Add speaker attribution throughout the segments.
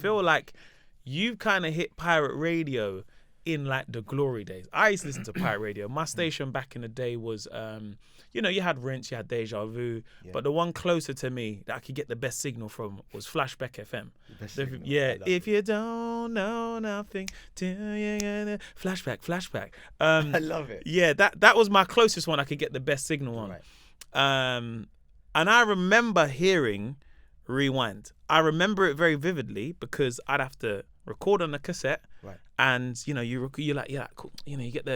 Speaker 1: feel like you kind of hit pirate radio in like the glory days. I used to listen to pirate radio. My station back in the day was, you had Rinse, you had Deja Vu, but the one closer to me that I could get the best signal from was Flashback FM. If you don't know nothing, flashback.
Speaker 2: I love it.
Speaker 1: Yeah, that was my closest one I could get the best signal on.
Speaker 2: Right.
Speaker 1: And I remember hearing Rewind. I remember it very vividly because I'd have to record on a cassette.
Speaker 2: Right.
Speaker 1: And you're like, yeah, cool. You get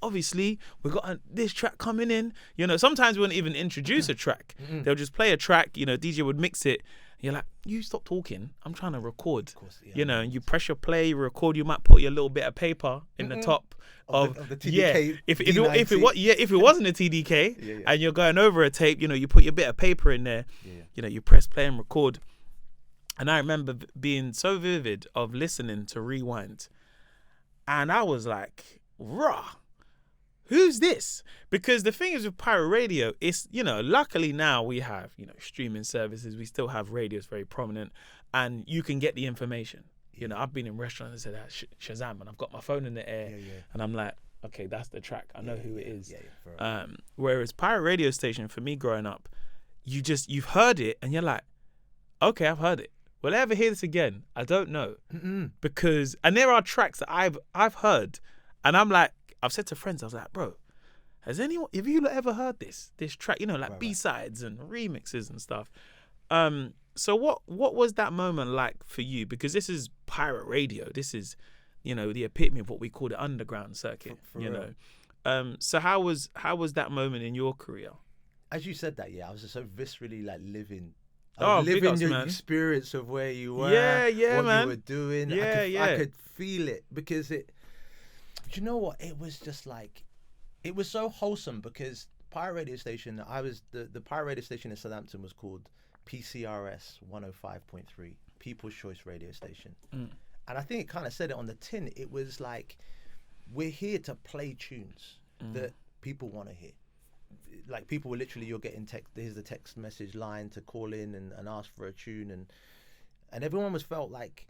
Speaker 1: obviously we got this track coming in. Sometimes we wouldn't even introduce a track. They'll just play a track. DJ would mix it. You're like, you stop talking. I'm trying to record. Of course, and you press your play, you record. You might put your little bit of paper in the top of
Speaker 2: the TDK.
Speaker 1: If it wasn't a TDK and you're going over a tape, you put your bit of paper in there. You press play and record. And I remember being so vivid of listening to Rewind. And I was like, rah, who's this? Because the thing is with pirate radio, it's, luckily now we have, streaming services. We still have radios very prominent and you can get the information. I've been in restaurants and said, Shazam, and I've got my phone in the air and I'm like, okay, that's the track. I know who it is. Whereas pirate radio station, for me growing up, you've heard it and you're like, okay, I've heard it. Will I ever hear this again? I don't know. Because, and there are tracks that I've heard, and I'm like, I've said to friends, I was like, bro, have you ever heard this track? B-sides and remixes and stuff. So what was that moment like for you? Because this is pirate radio. This is, the epitome of what we call the underground circuit. So how was that moment in your career?
Speaker 2: As you said that, I was just so viscerally like living your experience of where you were, what
Speaker 1: man.
Speaker 2: you were doing. I could feel it because it. But you know what? It was just like, it was so wholesome because pirate radio station. The pirate radio station in Southampton was called PCRS 105.3, People's Choice Radio Station, and I think it kind of said it on the tin. It was like, we're here to play tunes that people want to hear. Like people were literally, you're getting text. Here's the text message line to call in and ask for a tune, and everyone felt like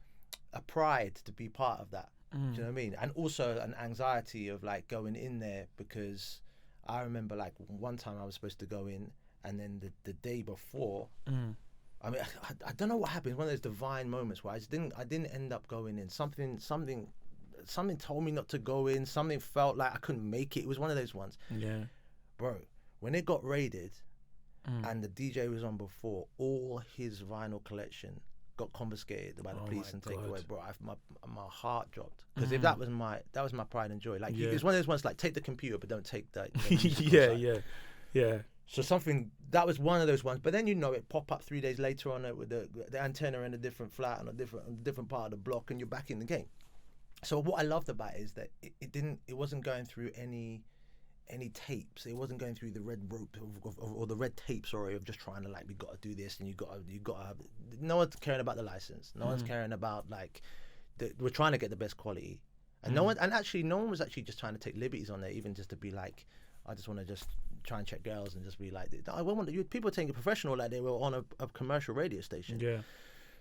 Speaker 2: a pride to be part of that. Do you know what I mean? And also an anxiety of like going in there, because I remember like one time I was supposed to go in, and then the day before, I mean, I don't know what happened. One of those divine moments where I didn't end up going in. Something told me not to go in. Something felt like I couldn't make it. It was one of those ones.
Speaker 1: Yeah.
Speaker 2: Bro, when it got raided and the DJ was on before, all his vinyl collection got confiscated by the police and taken away. Bro, my heart dropped, because if that was my pride and joy. Like it's one of those ones like, take the computer but don't take that.
Speaker 1: Yeah.
Speaker 2: So that was one of those ones. But then it pop up 3 days later on it with the antenna in a different flat on a different part of the block, and you're back in the game. So what I loved about it is that it wasn't going through any tapes. It wasn't going through the red rope or the red tape, of just trying to like, we got to do this and you got to have. No one's caring about the license. No one's caring about like, we're trying to get the best quality, and no one was actually just trying to take liberties on there, even just to be like, I just want to just try and check girls and just be like, I want people taking it professional like they were on a commercial radio station. Yeah.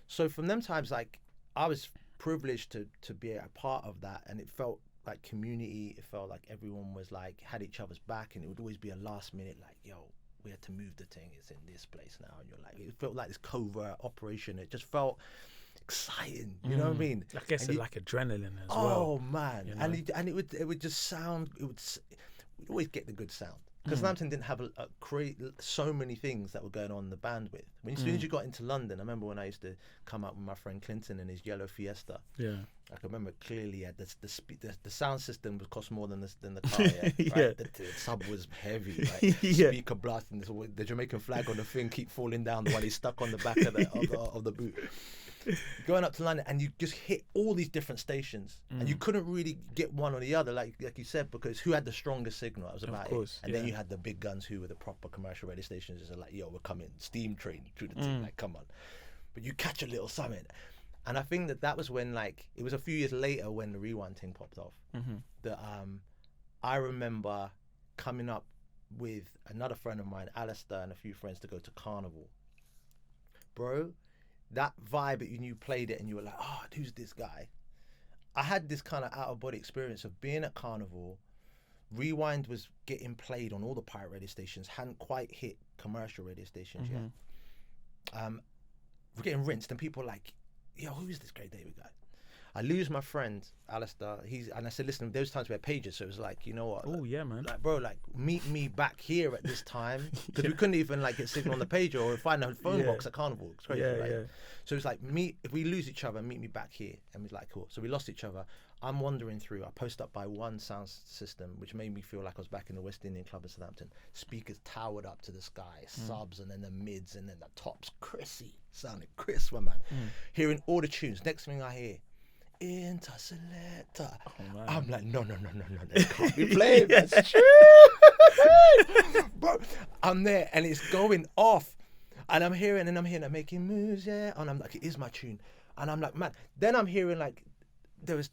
Speaker 2: So from them times, like, I was privileged to be a part of that, and it felt like community. It felt like everyone was like, had each other's back, and it would always be a last minute like, yo, we had to move the thing, it's in this place now, and you're like, it felt like this covert operation. It just felt exciting, you know what I mean?
Speaker 1: I guess it's like adrenaline as well.
Speaker 2: Oh man, and it would just sound. We'd always get the good sound, because Southampton didn't have so many things that were going on in the bandwidth. As soon as you got into London, I remember when I used to come up with my friend Clinton in his yellow Fiesta. Yeah, I can remember clearly. The sound system would cost more than the car. Right? The sub was heavy. Like, speaker blasting, the Jamaican flag on the thing keep falling down while he's stuck on the back of the boot. Going up to London, and you just hit all these different stations, and you couldn't really get one or the other, like you said, because who had the strongest signal? That was about it. And then you had the big guns who were the proper commercial radio stations, just like, yo, we're coming, steam train through the thing, like, come on. But you catch a little something. And I think that was when, like, it was a few years later when the Rewind thing popped off, that I remember coming up with another friend of mine, Alistair, and a few friends to go to Carnival. Bro, that vibe, and you played it and you were like, oh, who's this guy? I had this kind of out of body experience of being at Carnival. Rewind was getting played on all the pirate radio stations, hadn't quite hit commercial radio stations yet. We're getting rinsed, and people are like, yo, who is this Great David guy? I lose my friend, Alistair. And I said, listen, those times we had pages, so it was like, you know what?
Speaker 1: Oh, yeah, man.
Speaker 2: Like, bro, like, meet me back here at this time. Because we couldn't even, like, get signal on the pager or find a phone box at Carnival. It's crazy, right? So it's like, if we lose each other, meet me back here. And we're like, cool. So we lost each other. I'm wandering through. I post up by one sound system, which made me feel like I was back in the West Indian Club in Southampton. Speakers towered up to the sky, subs, and then the mids, and then the tops. Crispy. Sounded crisp, my man. Hearing all the tunes. Next thing I hear, Interselector. Oh, I'm like, no, that can't be playing. That's true. Bro, I'm there and it's going off. And I'm hearing I'm making moves, yeah. And I'm like, it is my tune. And I'm like, man. Then I'm hearing like, there was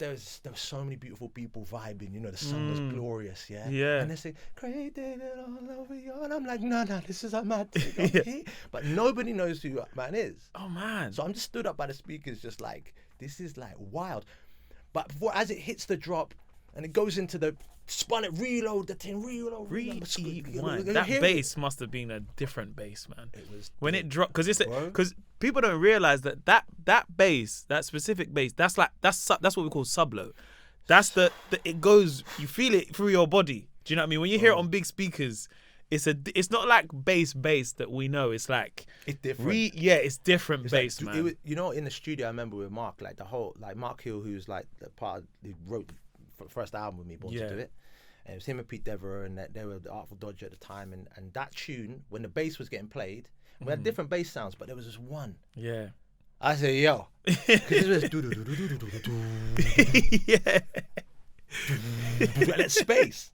Speaker 2: so many beautiful people vibing, you know, the sun was glorious, yeah?
Speaker 1: Yeah.
Speaker 2: And they say, Great David all over you. And I'm like, no, this is a mad thing. But nobody knows who that man is.
Speaker 1: Oh, man.
Speaker 2: So I'm just stood up by the speakers just like, this is like wild. But as it hits the drop and it goes into the spun it, reload the thing, reload.
Speaker 1: That bass must have been a different bass, man.
Speaker 2: It was
Speaker 1: when it dropped, because people don't realize that bass, that specific bass, that's what we call sub-low. That's the it goes, you feel it through your body. Do you know what I mean? When you hear it on big speakers, it's not like bass that we know. It's like
Speaker 2: it's different.
Speaker 1: It's different bass,
Speaker 2: like,
Speaker 1: man.
Speaker 2: You know, in the studio, I remember with Mark, like the whole, like Mark Hill, who's like the part who wrote the first album with me, Born to Do It. And it was him and Pete Devereaux, and they were the Artful Dodger at the time. And that tune, when the bass was getting played, we had different bass sounds, but there was just one.
Speaker 1: Yeah.
Speaker 2: I said, yo, because it was that space.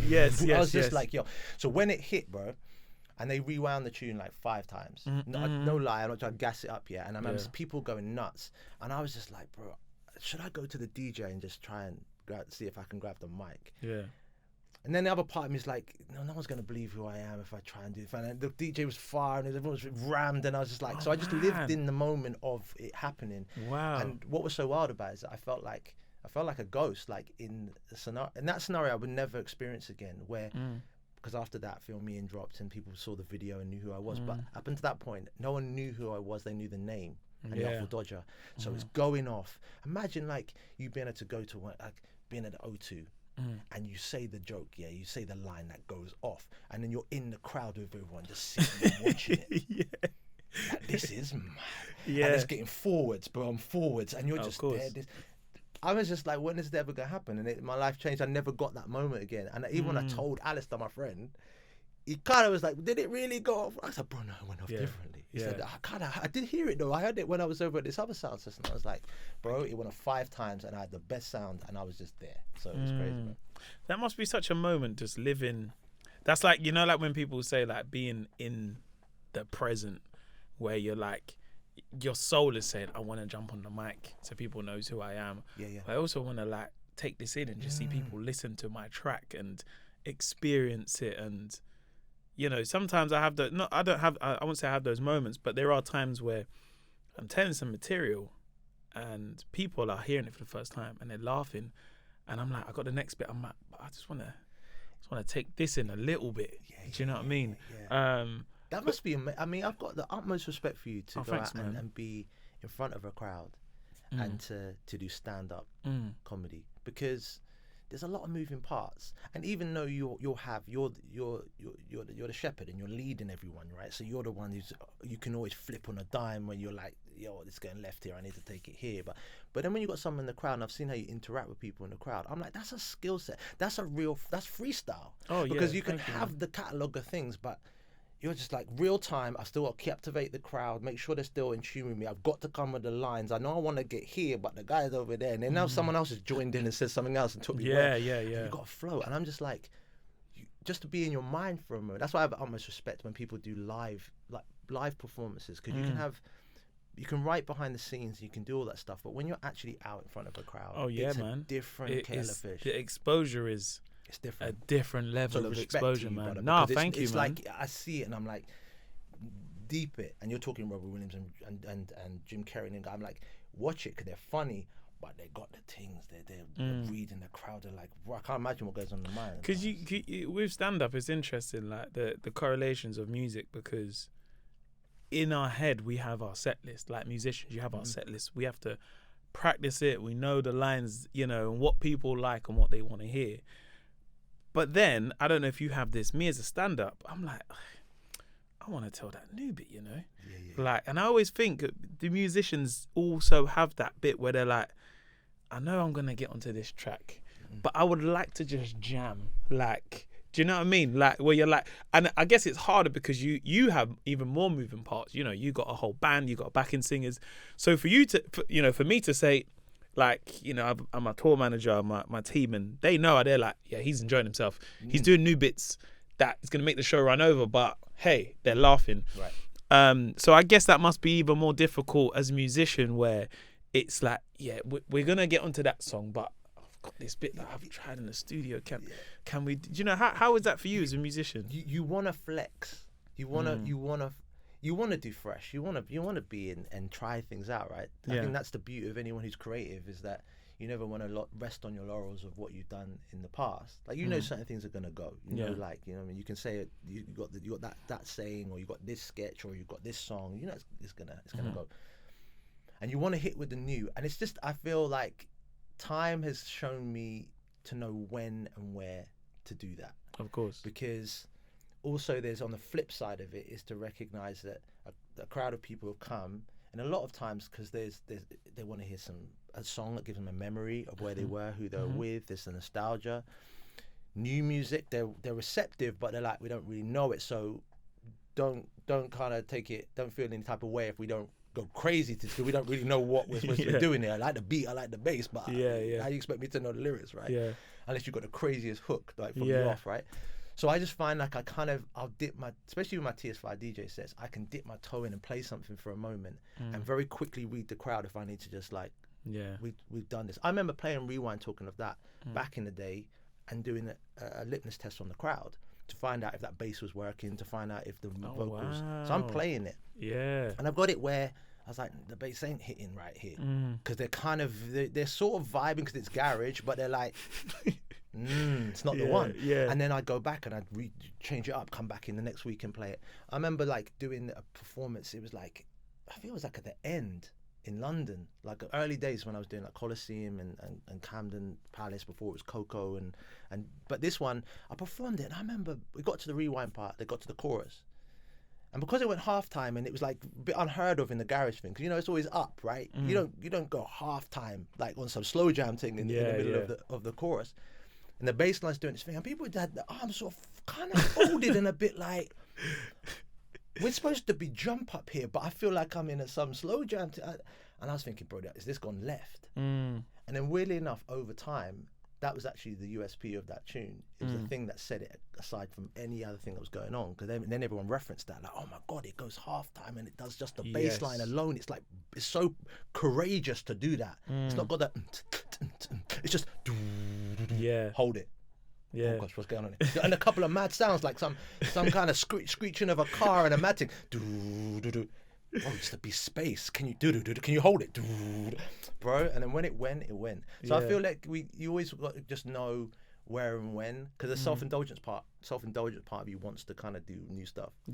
Speaker 1: Yes.
Speaker 2: I was just like, yo. So when it hit, bro, and they rewound the tune like 5 times. No lie, I'm not trying to gas it up yet. And I remember people going nuts. And I was just like, bro, should I go to the DJ and just try and see if I can grab the mic?
Speaker 1: Yeah.
Speaker 2: And then the other part of me is like, no one's going to believe who I am if I try and do it. And the DJ was fire and everyone was rammed. And I was just like, I just lived in the moment of it happening.
Speaker 1: Wow.
Speaker 2: And what was so wild about it is that I felt like a ghost, like in the scenario. In that scenario, I would never experience again, where, because after that film, Ian dropped and people saw the video and knew who I was. But up until that point, no one knew who I was. They knew the name and the Artful Dodger. So it's going off. Imagine like you being able to go to being at the O2. And you say the joke, you say the line that goes off, and then you're in the crowd with everyone just sitting and watching it. Like, this is mad. And it's getting forwards, bro, I'm forwards, and you're just there. I was just like, when is this ever gonna happen? And my life changed. I never got that moment again. And even when I told Alistair, my friend, he kind of was like, did it really go off? I said, bro, no, it went off differently. He said, I did hear it though. I heard it when I was over at this other sound system. I was like, bro, it went off 5 times and I had the best sound and I was just there. So it was crazy, man.
Speaker 1: That must be such a moment, just living. That's like, you know, like when people say like being in the present, where you're like, your soul is saying, I want to jump on the mic so people knows who I am. I also want to like take this in and just see people listen to my track and experience it. And you know, sometimes I have I won't say I have those moments, but there are times where I'm telling some material and people are hearing it for the first time and they're laughing, and I'm like, I got the next bit. I'm like, I just want to take this in a little bit. Do you know what I mean?
Speaker 2: That must be I mean, I've got the utmost respect for you to go
Speaker 1: thanks,
Speaker 2: out and be in front of a crowd and to do stand-up comedy, because there's a lot of moving parts. And even though you're the shepherd and you're leading everyone, right? So you're the one you can always flip on a dime when you're like, yo, it's going left here, I need to take it here. But then when you got someone in the crowd, and I've seen how you interact with people in the crowd, I'm like, that's a skill set. That's freestyle. Because you can have the catalogue of things, but you're just like real time. I still got to captivate the crowd, make sure they're still in tune with me. I've got to come with the lines. I know I want to get here, but the guy's over there. And then now someone else has joined in and said something else and took me away. You've got to flow. And I'm just like, just to be in your mind for a moment. That's why I have utmost respect when people do live performances, because you can write behind the scenes, you can do all that stuff, but when you're actually out in front of a crowd, it's a different kettle of fish.
Speaker 1: The exposure is...
Speaker 2: It's different.
Speaker 1: A different level of exposure, man.
Speaker 2: Brother,
Speaker 1: no, thank you,
Speaker 2: it's
Speaker 1: man.
Speaker 2: Like, I see it and I'm like, deep it, and you're talking Robert Williams and Jim Carrey, and I'm like, watch it because they're funny, but they got the things. They're reading the crowd. They're like, well, I can't imagine what goes on in the mind.
Speaker 1: Because you with stand up, it's interesting, like the correlations of music, because in our head we have our set list. Like musicians, you have our set list. We have to practice it. We know the lines, you know, and what people like and what they want to hear. But then I don't know if you have this. Me as a stand up, I'm like, I want to tell that new bit, you know. Like, and I always think the musicians also have that bit where they're like, I know I'm gonna get onto this track, but I would like to just jam. Like, do you know what I mean? Like, where you're like, and I guess it's harder because you have even more moving parts. You know, you got a whole band, you got backing singers. So for you to, for me to say, like, you know, I'm a tour manager, my team, and they know, they're like, yeah, he's enjoying himself. He's doing new bits that is gonna make the show run over, but hey, they're laughing.
Speaker 2: Right.
Speaker 1: So I guess that must be even more difficult as a musician, where it's like, yeah, we're gonna get onto that song, but I've got this bit that I've tried in the studio. Can we? Do you know how is that for you as a musician?
Speaker 2: You want to flex. You wanna do fresh. You wanna be in and try things out, right? I think that's the beauty of anyone who's creative, is that you never want to rest on your laurels of what you've done in the past. Like, you know, certain things are gonna go. You know, like, you know, I mean, you can say it. You got that saying, or you got this sketch, or you got this song. You know, it's gonna go. And you want to hit with the new. And it's just, I feel like time has shown me to know when and where to do that.
Speaker 1: Of course.
Speaker 2: Because also there's, on the flip side of it, is to recognize that a crowd of people have come, and a lot of times because they want to hear a song that gives them a memory of where they were, who they were with. There's the nostalgia. New music, they're receptive, but they're like, we don't really know it, so don't kind of take it, don't feel any type of way if we don't go crazy because we don't really know what we're supposed to be doing here. I like the beat, I like the bass, but how do you expect me to know the lyrics, right? Unless you've got the craziest hook, like, from you off, right? So I just find like I'll dip my, especially with my TS5 DJ sets, I can dip my toe in and play something for a moment and very quickly read the crowd if I need to just like, we've done this. I remember playing Rewind, talking of that, back in the day, and doing a litmus test on the crowd to find out if that bass was working, to find out if the vocals. So I'm playing it. And I've got it where I was like, the bass ain't hitting right here, because they're kind of they're sort of vibing because it's garage, but they're like, it's not the one. And then I'd go back and I'd change it up, come back in the next week and play it. I remember like doing a performance. It was like, I think it was like at the end in London, like early days when I was doing like Coliseum and Camden Palace before it was Coco, but this one I performed it, and I remember we got to the Rewind part, they got to the chorus, and because it went halftime, and it was like a bit unheard of in the garage thing, because you know it's always up, right? You don't go halftime like on some slow jam thing in the middle of the chorus, and the bass line's doing its thing, and people had the arms sort of kind of folded and a bit like, we're supposed to be jump up here, but I feel like I'm in some slow jam. And I was thinking, bro, is this gone left? And then weirdly enough, over time, that was actually the USP of that tune. It was the thing that set it aside from any other thing that was going on. Because then everyone referenced that, like, oh my God, it goes halftime and it does just the bass line alone. It's like, it's so courageous to do that. It's not got that, it's just, hold it. Oh gosh, what's going on here? And a couple of mad sounds, like some kind of screeching of a car and a mad thing. Oh, it's to be space. Can you can you hold it, bro? And then when it went, it went. So I feel like you always got to just know where and when, because the self-indulgence part of you wants to kind of do new stuff.